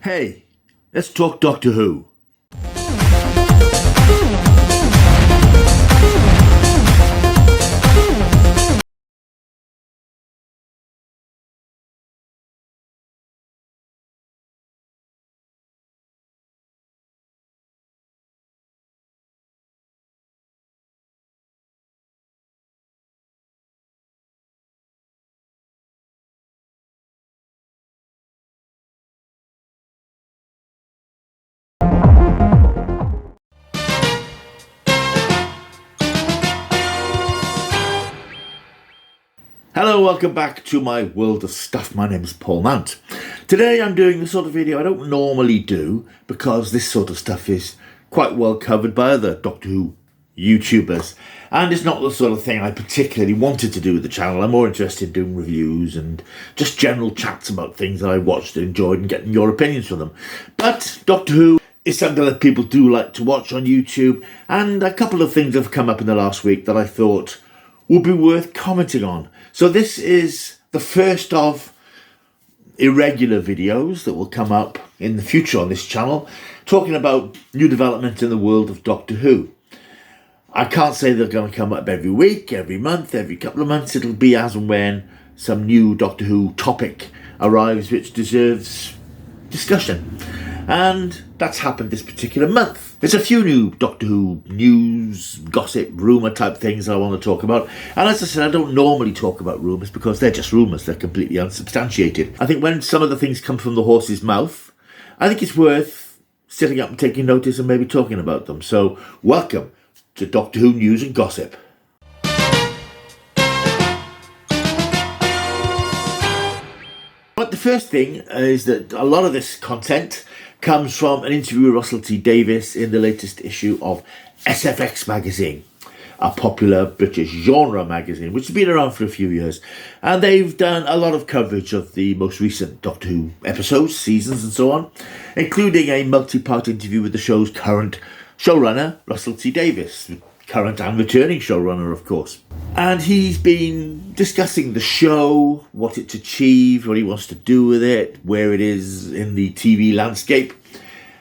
Hey, let's talk Doctor Who. Hello, welcome back to my world of stuff. My name is Paul Mount. Today I'm doing the sort of video I don't normally do because this sort of stuff is quite well covered by other Doctor Who YouTubers, and it's not the sort of thing I particularly wanted to do with the channel. I'm more interested in doing reviews and just general chats about things that I watched and enjoyed and getting your opinions from them. But Doctor Who is something that people do like to watch on YouTube, and a couple of things have come up in the last week that I thought would be worth commenting on. So this is the first of irregular videos that will come up in the future on this channel, talking about new development in the world of Doctor Who. I can't say they're going to come up every week, every month, every couple of months. It'll be as and when some new Doctor Who topic arrives which deserves discussion. And that's happened this particular month. There's a few new Doctor Who news, gossip, rumour type things I want to talk about. And as I said, I don't normally talk about rumours because they're just rumours. They're completely unsubstantiated. I think when some of the things come from the horse's mouth, I think it's worth sitting up and taking notice and maybe talking about them. So welcome to Doctor Who news and gossip. But the first thing is that a lot of this content comes from an interview with Russell T Davies in the latest issue of SFX magazine, a popular British genre magazine, which has been around for a few years. And they've done a lot of coverage of the most recent Doctor Who episodes, seasons and so on, including a multi-part interview with the show's current showrunner, Russell T Davies, current and returning showrunner, of course. And he's been discussing the show, what it's achieved, what he wants to do with it, where it is in the TV landscape.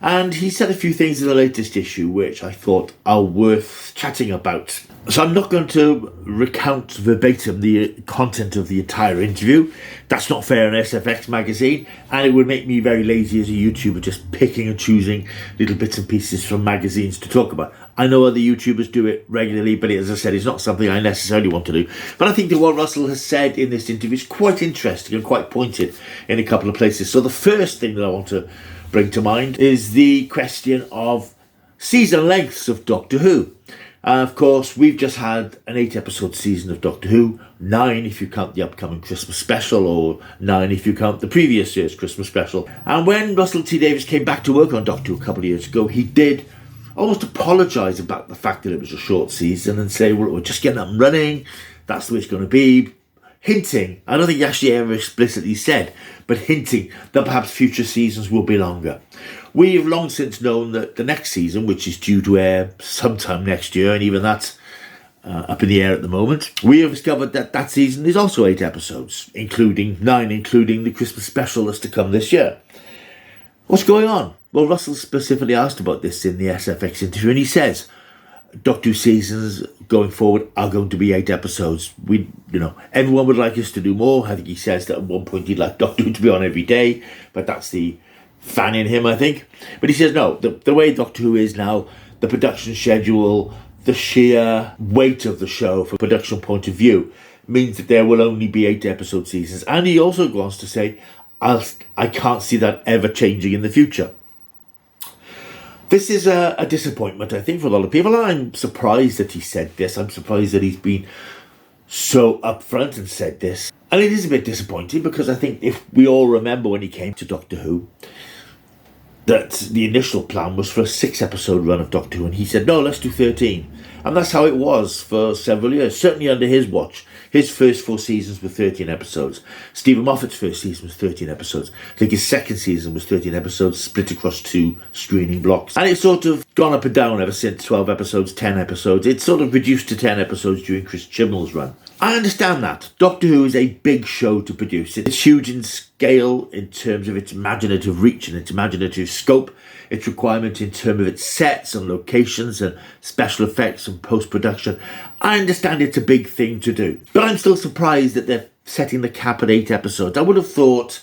And he said a few things in the latest issue which I thought are worth chatting about. So I'm not going to recount verbatim the content of the entire interview. That's not fair on SFX magazine, and it would make me very lazy as a YouTuber, just picking and choosing little bits and pieces from magazines to talk about. I know other YouTubers do it regularly, but as I said, it's not something I necessarily want to do. But I think that what Russell has said in this interview is quite interesting and quite pointed in a couple of places. So the first thing that I want to bring to mind is the question of season lengths of Doctor Who. Of course, we've just had an 8-episode season of Doctor Who, 9 if you count the upcoming Christmas special, or 9 if you count the previous year's Christmas special. And when Russell T Davies came back to work on Doctor Who a couple of years ago, he did almost apologise about the fact that it was a short season and say, well, we're just getting up and running, that's the way it's going to be. Hinting, I don't think he actually ever explicitly said, but hinting that perhaps future seasons will be longer. We have long since known that the next season, which is due to air sometime next year, and even that's up in the air at the moment, we have discovered that that season is also 8 episodes, including 9, including the Christmas special that's to come this year. What's going on? Well, Russell specifically asked about this in the SFX interview, and he says Doctor Who seasons going forward are going to be 8 episodes. Everyone would like us to do more. I think he says that at one point he'd like Doctor Who to be on every day, but that's the fan in him, I think. But he says no, the way Doctor Who is now, the production schedule, the sheer weight of the show from a production point of view means that there will only be 8-episode seasons. And he also goes on to say, I can't see that ever changing in the future. This is a disappointment, I think, for a lot of people. And I'm surprised that he said this. I'm surprised that he's been so upfront and said this. And it is a bit disappointing because I think if we all remember when he came to Doctor Who, that the initial plan was for a 6-episode run of Doctor Who, and he said, no, let's do 13. And that's how it was for several years, certainly under his watch. His first 4 seasons were 13 episodes. Stephen Moffat's first season was 13 episodes. I think his second season was 13 episodes split across 2 screening blocks. And it sort of gone up and down ever since 12 episodes, 10 episodes. It's sort of reduced to 10 episodes during Chris Chibnall's run. I understand that. Doctor Who is a big show to produce. It's huge in scale in terms of its imaginative reach and its imaginative scope, its requirement in terms of its sets and locations and special effects and post-production. I understand it's a big thing to do. But I'm still surprised that they're setting the cap at 8 episodes. I would have thought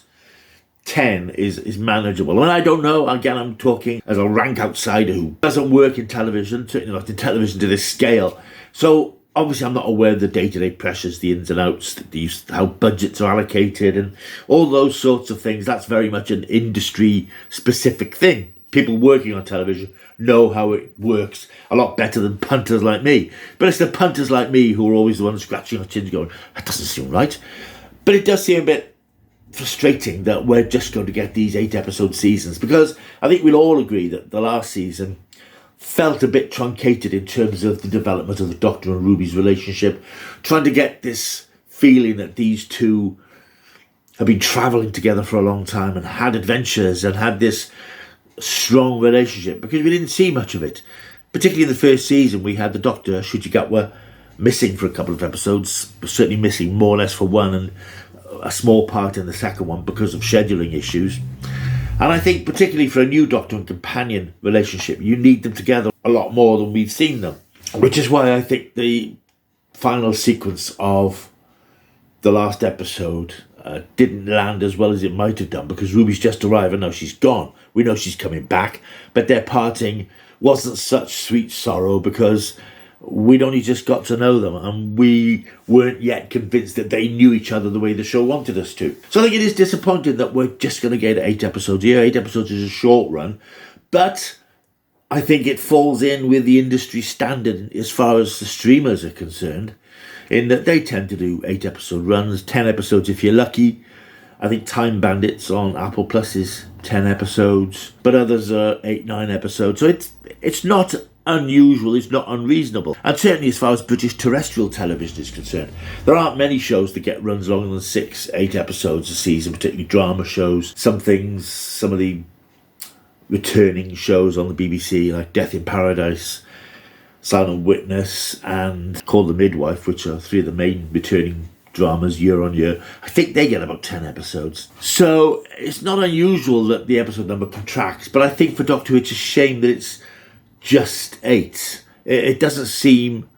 10 is manageable. And I don't know, again, I'm talking as a rank outsider who doesn't work in television, certainly not in television to this scale. So obviously I'm not aware of the day-to-day pressures, the ins and outs, how budgets are allocated and all those sorts of things. That's very much an industry-specific thing. People working on television know how it works a lot better than punters like me. But it's the punters like me who are always the ones scratching our chins going, that doesn't seem right. But it does seem a bit frustrating that we're just going to get these 8-episode seasons, because I think we'll all agree that the last season felt a bit truncated in terms of the development of the Doctor and Ruby's relationship, trying to get this feeling that these two have been travelling together for a long time and had adventures and had this strong relationship, because we didn't see much of it. Particularly in the first season, we had the Doctor, Ncuti Gatwa, missing for a couple of episodes, certainly missing more or less for one, and a small part in the second one because of scheduling issues. And I think particularly for a new Doctor and companion relationship, you need them together a lot more than we've seen them. Which is why I think the final sequence of the last episode didn't land as well as it might have done, because Ruby's just arrived and now she's gone. We know she's coming back, but their parting wasn't such sweet sorrow because we'd only just got to know them and we weren't yet convinced that they knew each other the way the show wanted us to. So I think it is disappointing that we're just going to get 8 episodes here. 8 episodes is a short run, but I think it falls in with the industry standard as far as the streamers are concerned, in that they tend to do 8-episode runs, 10 episodes if you're lucky. I think Time Bandits on Apple Plus is 10 episodes, but others are 8-9 episodes. So it's not unusual, it's not unreasonable. And certainly as far as British terrestrial television is concerned, there aren't many shows that get runs longer than 6-8 episodes a season, particularly drama shows. Some of the returning shows on the BBC, like Death in Paradise, Silent Witness and Call the Midwife, which are 3 of the main returning dramas year on year, I think they get about 10 episodes. So it's not unusual that the episode number contracts, but I think for Doctor Who it's a shame that it's just 8. It doesn't seem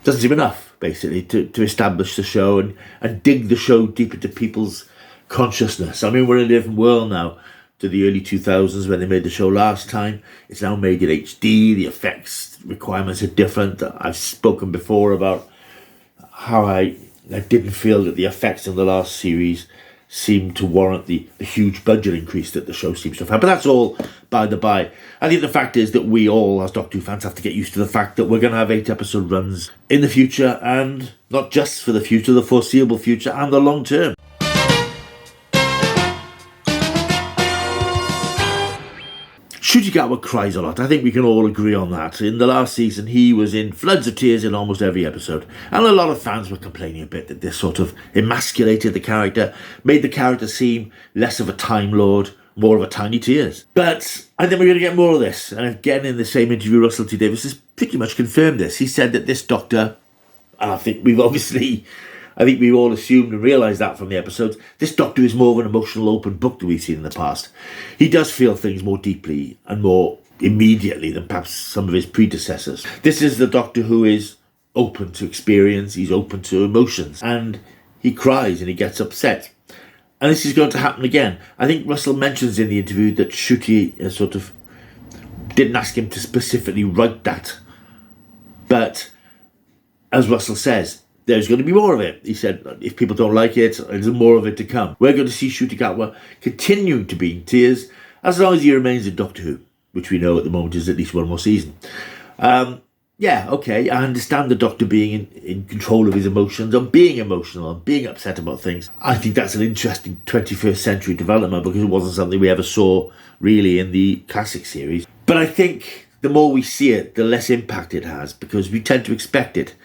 enough, basically, to establish the show and dig the show deep into people's consciousness. I mean, we're in a different world now to the early 2000s when they made the show last time. It's now made in HD. The effects requirements are different. I've spoken before about how I didn't feel that the effects in the last series seemed to warrant the huge budget increase that the show seems to have had. But that's all by the by. I think the fact is that we all, as Doctor Who fans, have to get used to the fact that we're going to have 8-episode runs in the future, and not just for the future, the foreseeable future and the long term. Ncuti Gatwa cries a lot. I think we can all agree on that. In the last season, he was in floods of tears in almost every episode. And a lot of fans were complaining a bit that this sort of emasculated the character, made the character seem less of a Time Lord, more of a Tiny Tears. But I think we're going to get more of this. And again, in the same interview, Russell T Davies has pretty much confirmed this. He said that this Doctor, and I think we've all assumed and realised that from the episodes, this Doctor is more of an emotional open book than we've seen in the past. He does feel things more deeply and more immediately than perhaps some of his predecessors. This is the Doctor who is open to experience, he's open to emotions, and he cries and he gets upset. And this is going to happen again. I think Russell mentions in the interview that Ncuti sort of didn't ask him to specifically write that. But as Russell says, there's going to be more of it. He said, if people don't like it, there's more of it to come. We're going to see Ncuti Gatwa continuing to be in tears as long as he remains in Doctor Who, which we know at the moment is at least one more season. Yeah, okay, I understand the Doctor being in control of his emotions, and being emotional, and being upset about things. I think that's an interesting 21st century development, because it wasn't something we ever saw really in the classic series. But I think the more we see it, the less impact it has, because we tend to expect it.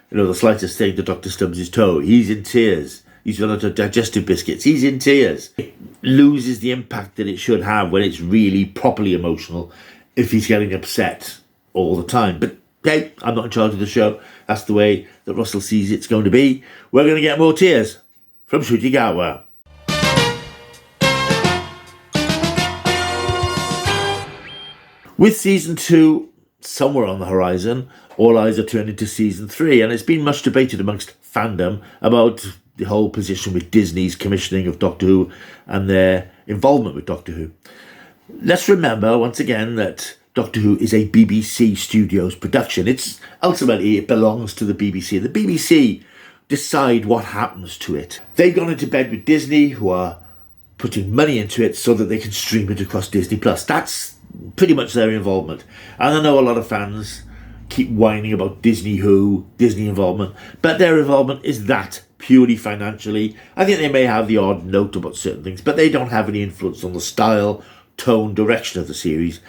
You know, the slightest thing, the Doctor stubs his toe, he's in tears. He's run out of digestive biscuits, he's in tears. It loses the impact that it should have when it's really properly emotional if he's getting upset all the time. But hey, I'm not in charge of the show. That's the way that Russell sees it's going to be. We're going to get more tears from Shutigawa. With season 2 somewhere on the horizon, all eyes are turning to season 3, and it's been much debated amongst fandom about the whole position with Disney's commissioning of Doctor Who and their involvement with Doctor Who. Let's remember once again that Doctor Who is a BBC Studios production. Ultimately it belongs to the BBC. The BBC decide what happens to it. They've gone into bed with Disney, who are putting money into it so that they can stream it across Disney Plus. That's pretty much their involvement. And I know a lot of fans keep whining about Disney Who, Disney involvement, but their involvement is that purely financially. I think they may have the odd note about certain things, but they don't have any influence on the style, tone, direction of the series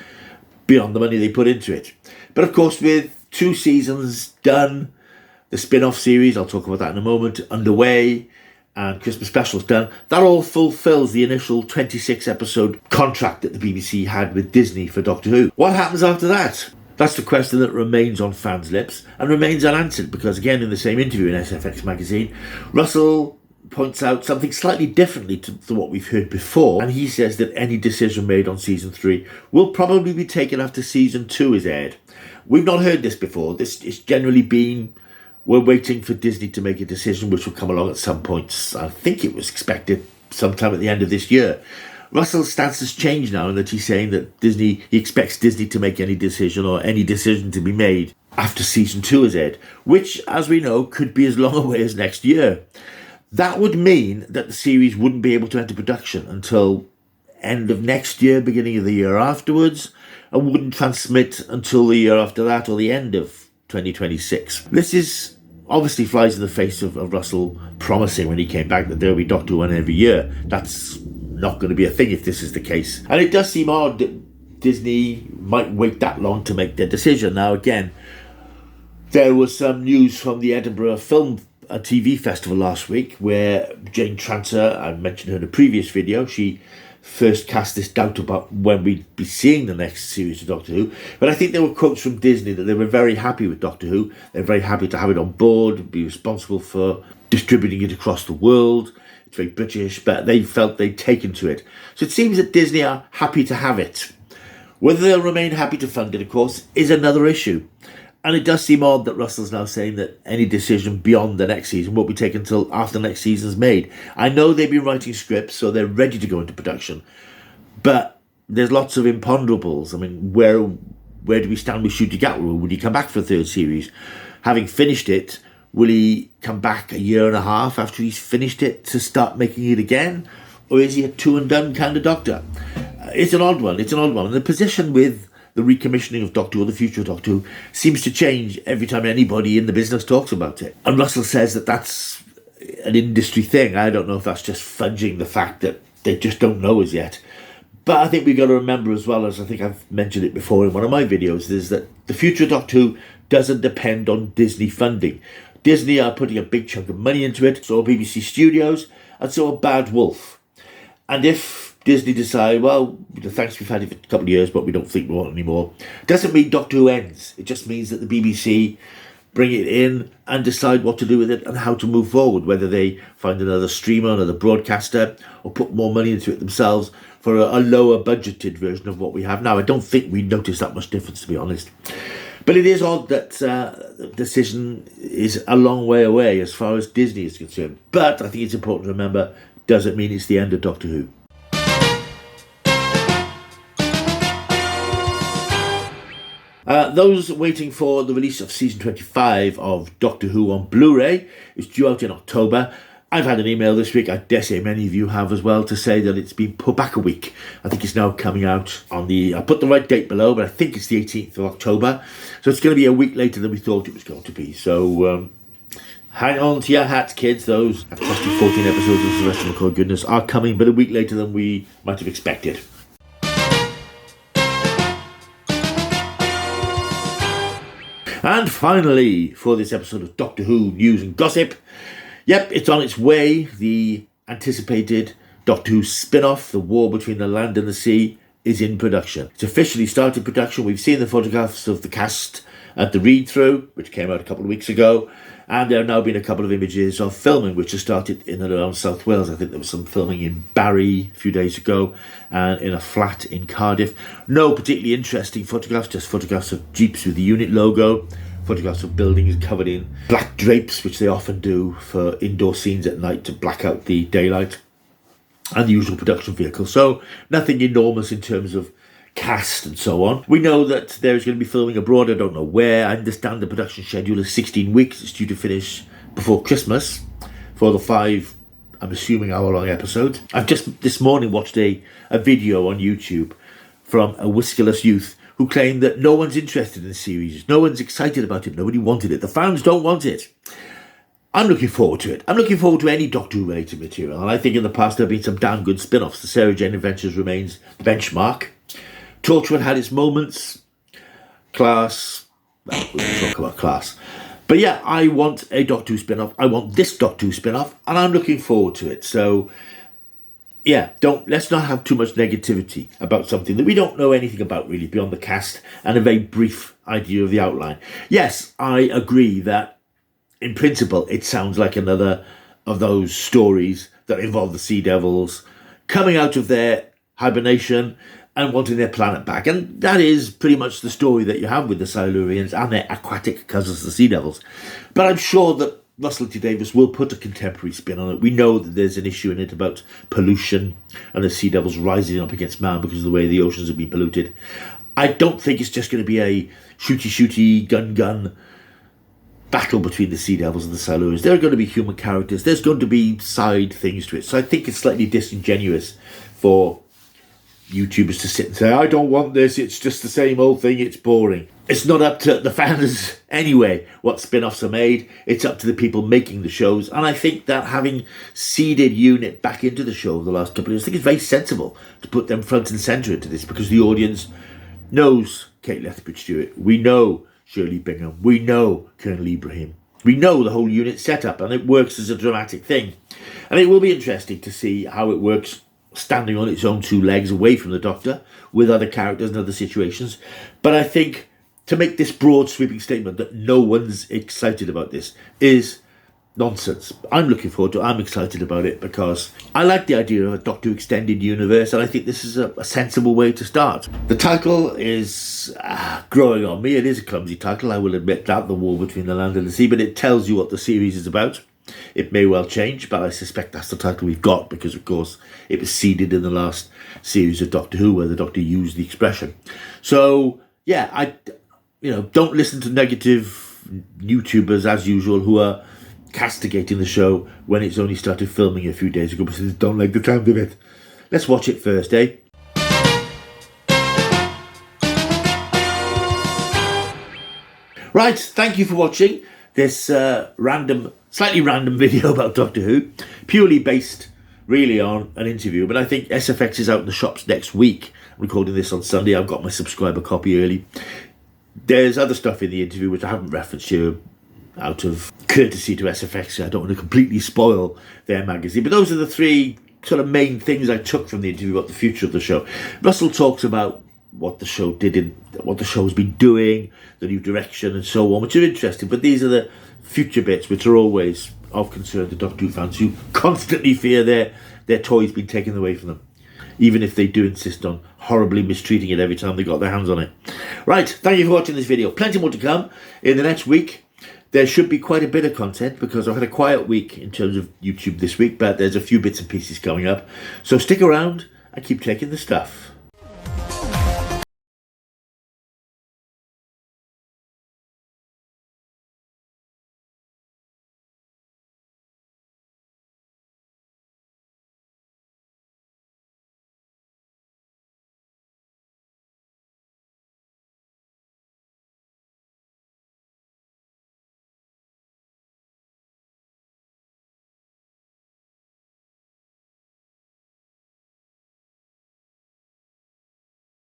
beyond the money they put into it. But of course, with 2 seasons done, the spin-off series, I'll talk about that in a moment, underway, and Christmas specials done, that all fulfills the initial 26 episode contract that the BBC had with Disney for Doctor Who. What happens after that? That's the question that remains on fans' lips and remains unanswered, because again, in the same interview in SFX magazine, Russell points out something slightly differently to what we've heard before, and he says that any decision made on season 3 will probably be taken after season 2 is aired. We've not heard this before. This is generally been, we're waiting for Disney to make a decision, which will come along at some point. I think it was expected sometime at the end of this year. Russell's stance has changed now, in that he's saying that he expects Disney to make any decision, or any decision to be made, after season 2 is aired, which, as we know, could be as long away as next year. That would mean that the series wouldn't be able to enter production until end of next year, beginning of the year afterwards, and wouldn't transmit until the year after that, or the end of 2026. This is obviously flies in the face of Russell promising when he came back that there will be Doctor Who every year. That's not going to be a thing if this is the case. And it does seem odd that Disney might wait that long to make their decision. Now again, there was some news from the Edinburgh Film TV Festival last week, where Jane Tranter, I mentioned her in a previous video, she first cast this doubt about when we'd be seeing the next series of Doctor Who. But I think there were quotes from Disney that they were very happy with Doctor Who. They're very happy to have it on board, be responsible for distributing it across the world. It's very British, but they felt they'd taken to it. So it seems that Disney are happy to have it. Whether they'll remain happy to fund it, of course, is another issue. And it does seem odd that Russell's now saying that any decision beyond the next season won't be taken until after the next season's made. I know they've been writing scripts, so they're ready to go into production. But there's lots of imponderables. I mean, where do we stand with Shutigawa? Would he come back for a third series? Having finished it, will he come back a year and a half after he's finished it to start making it again? Or is he a two-and-done kind of doctor? It's an odd one. And the position with the recommissioning of Doctor Who, the future of Doctor Who, seems to change every time anybody in the business talks about it. And Russell says that that's an industry thing. I don't know if that's just fudging the fact that they just don't know as yet. But I think we've got to remember as well, as I think I've mentioned it before in one of my videos, is that the future of Doctor Who doesn't depend on Disney funding. Disney are putting a big chunk of money into it, so are BBC Studios, and so are Bad Wolf. And if Disney decide, well, thanks, we've had it for a couple of years, but we don't think we want it anymore, doesn't mean Doctor Who ends. It just means that the BBC bring it in and decide what to do with it and how to move forward, whether they find another streamer, another broadcaster, or put more money into it themselves for a lower budgeted version of what we have now. I don't think we notice that much difference, to be honest. But it is odd that the decision is a long way away as far as Disney is concerned. But I think it's important to remember, doesn't mean it's the end of Doctor Who. Those waiting for the release of season 25 of Doctor Who on Blu-ray is due out in October. I've had an email this week, I dare say many of you have as well, to say that it's been put back a week. I think it's now coming out on I put the right date below, but I think it's the 18th of October. So it's going to be a week later than we thought it was going to be. So hang on to your hats, kids. Those 14 episodes of the rest of the McCoy goodness are coming, but a week later than we might have expected. And finally, for this episode of Doctor Who News and Gossip, yep, it's on its way. The anticipated Doctor Who spin-off, The War Between the Land and the Sea, is in production. It's officially started production. We've seen the photographs of the cast at the read-through, which came out a couple of weeks ago, and there have now been a couple of images of filming which has started in and around South Wales. I think there was some filming in Barry a few days ago and in a flat in Cardiff. No particularly interesting photographs, just photographs of jeeps with the unit logo, photographs of buildings covered in black drapes, which they often do for indoor scenes at night to black out the daylight, and the usual production vehicle. So nothing enormous in terms of cast and so on. We know that there is going to be filming abroad. I don't know where. I understand the production schedule is 16 weeks. It's due to finish before Christmas for the 5, I'm assuming, hour-long episodes. I've just this morning watched a video on YouTube from a whiskerless youth who claimed that no one's interested in the series. No one's excited about it. Nobody wanted it. The fans don't want it. I'm looking forward to it. I'm looking forward to any Doctor Who related material. And I think in the past there have been some damn good spin-offs. The Sarah Jane Adventures remains the benchmark. Torchwood had its moments. Class. Well, we can talk about Class. But yeah, I want a Doctor Who spin-off. I want this Doctor Who spin-off. And I'm looking forward to it. So yeah, let's not have too much negativity about something that we don't know anything about really beyond the cast and a very brief idea of the outline. Yes, I agree that in principle, it sounds like another of those stories that involve the Sea Devils coming out of their hibernation and wanting their planet back. And that is pretty much the story that you have with the Silurians and their aquatic cousins, the Sea Devils. But I'm sure that Russell T Davies will put a contemporary spin on it. We know that there's an issue in it about pollution and the Sea Devils rising up against man because of the way the oceans have been polluted. I don't think it's just going to be a shooty, gun battle between the Sea Devils and the Silurians. There are going to be human characters. There's going to be side things to it. So I think it's slightly disingenuous for YouTubers to sit and say, I don't want this, it's just the same old thing, it's boring. It's not up to the fans anyway what spin-offs are made. It's up to the people making the shows. And I think that having seeded Unit back into the show the last couple of years, I think it's very sensible to put them front and centre into this, because the audience knows Kate Lethbridge-Stewart. We know Shirley Bingham. We know Colonel Ibrahim. We know the whole Unit setup, and it works as a dramatic thing. And it will be interesting to see how it works standing on its own 2 legs away from the Doctor with other characters and other situations. But I think to make this broad sweeping statement that no one's excited about this is nonsense. I'm looking forward to it. I'm excited about it because I like the idea of a Doctor Who extended universe, and I think this is a sensible way to start. The title is growing on me. It is a clumsy title, I will admit that, The War Between the Land and the Sea, but it tells you what the series is about. It may well change, but I suspect that's the title we've got because, of course, it was seeded in the last series of Doctor Who where the Doctor used the expression. So, yeah, don't listen to negative YouTubers, as usual, who are castigating the show when it's only started filming a few days ago because they don't like the sound of it. Let's watch it first, eh? Right, thank you for watching this slightly random video about Doctor Who, purely based really on an interview, but I think SFX is out in the shops next week. I'm recording this on Sunday. I've got my subscriber copy early. There's other stuff in the interview which I haven't referenced here out of courtesy to SFX. I don't want to completely spoil their magazine, but those are the 3 sort of main things I took from the interview about the future of the show. Russell talks about what the show did and what the show's been doing, the new direction and so on, which are interesting, but these are the future bits which are always of concern to Doctor Who fans who constantly fear their toys being taken away from them, even if they do insist on horribly mistreating it every time they got their hands on it. Right, thank you for watching this video. Plenty more to come in the next week. There should be quite a bit of content because I've had a quiet week in terms of YouTube this week, but there's a few bits and pieces coming up. So stick around and keep checking the stuff.